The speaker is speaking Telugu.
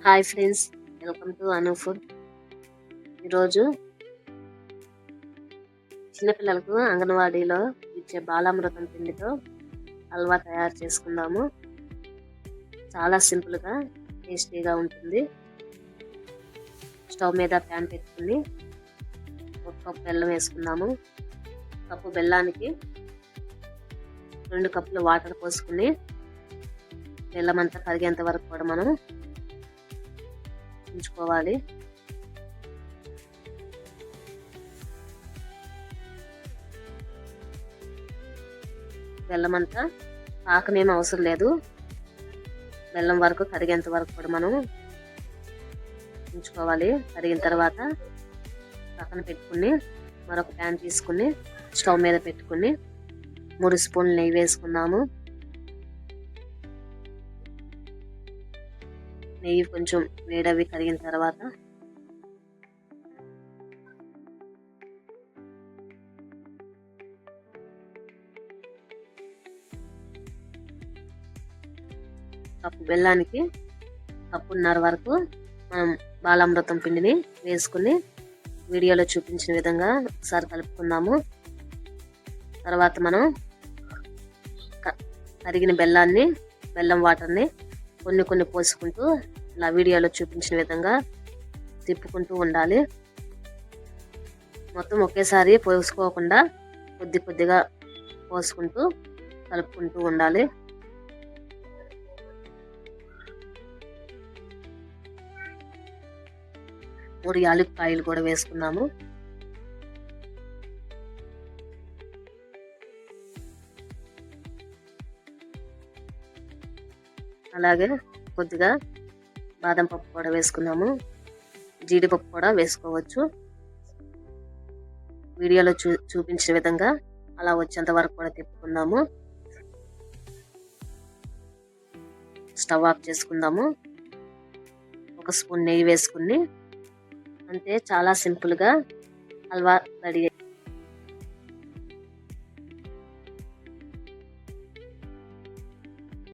Hi friends, welcome to Anu food. ఈరోజు చిన్నపిల్లలకు అంగన్వాడీలో ఇచ్చే బాలామృతం పిండితో హల్వా తయారు చేసుకుందాము. చాలా సింపుల్గా టేస్టీగా ఉంటుంది. స్టవ్ మీద ప్యాన్ పెట్టుకుని ఒక కప్పు బెల్లం వేసుకుందాము. కప్పు బెల్లానికి 2 కప్పులు వాటర్ పోసుకుని బెల్లం అంతా కరిగేంత వరకు కూడా మనం ఉంచుకోవాలి. బెల్లం అంతా పాకమేం అవసరం లేదు, బెల్లం వరకు కరిగేంత వరకు కూడా మనం ఉంచుకోవాలి. కరిగిన తర్వాత పక్కన పెట్టుకుని మరొక ప్యాన్ తీసుకుని స్టవ్ మీద పెట్టుకుని 3 స్పూన్లు నెయ్యి వేసుకున్నాము. నెయ్యి కొంచెం వేడవి కరిగిన తర్వాత కప్పు బెల్లానికి కప్పున్నర వరకు మనం బాలామృతం పిండిని వేసుకుని వీడియోలో చూపించిన విధంగా ఒకసారి కలుపుకుందాము. తర్వాత మనం కరిగిన బెల్లం వాటర్ని కొన్ని పోసుకుంటూ ఇలా వీడియోలో చూపించిన విధంగా తిప్పుకుంటూ ఉండాలి. మొత్తం ఒకేసారి పోసుకోకుండా కొద్దిగా పోసుకుంటూ కలుపుకుంటూ ఉండాలి. మూడు యాలక్కాయలు కూడా వేసుకున్నాము. అలాగే కొద్దిగా బాదం పప్పు కూడా వేసుకున్నాము. జీడిపప్పు కూడా వేసుకోవచ్చు. వీడియోలో చూపించిన విధంగా అలా వచ్చేంత వరకు కూడా తిప్పుకుందాము. స్టవ్ ఆఫ్ చేసుకుందాము. 1 స్పూన్ నెయ్యి వేసుకుని అంతే, చాలా సింపుల్గా హల్వా రెడీ.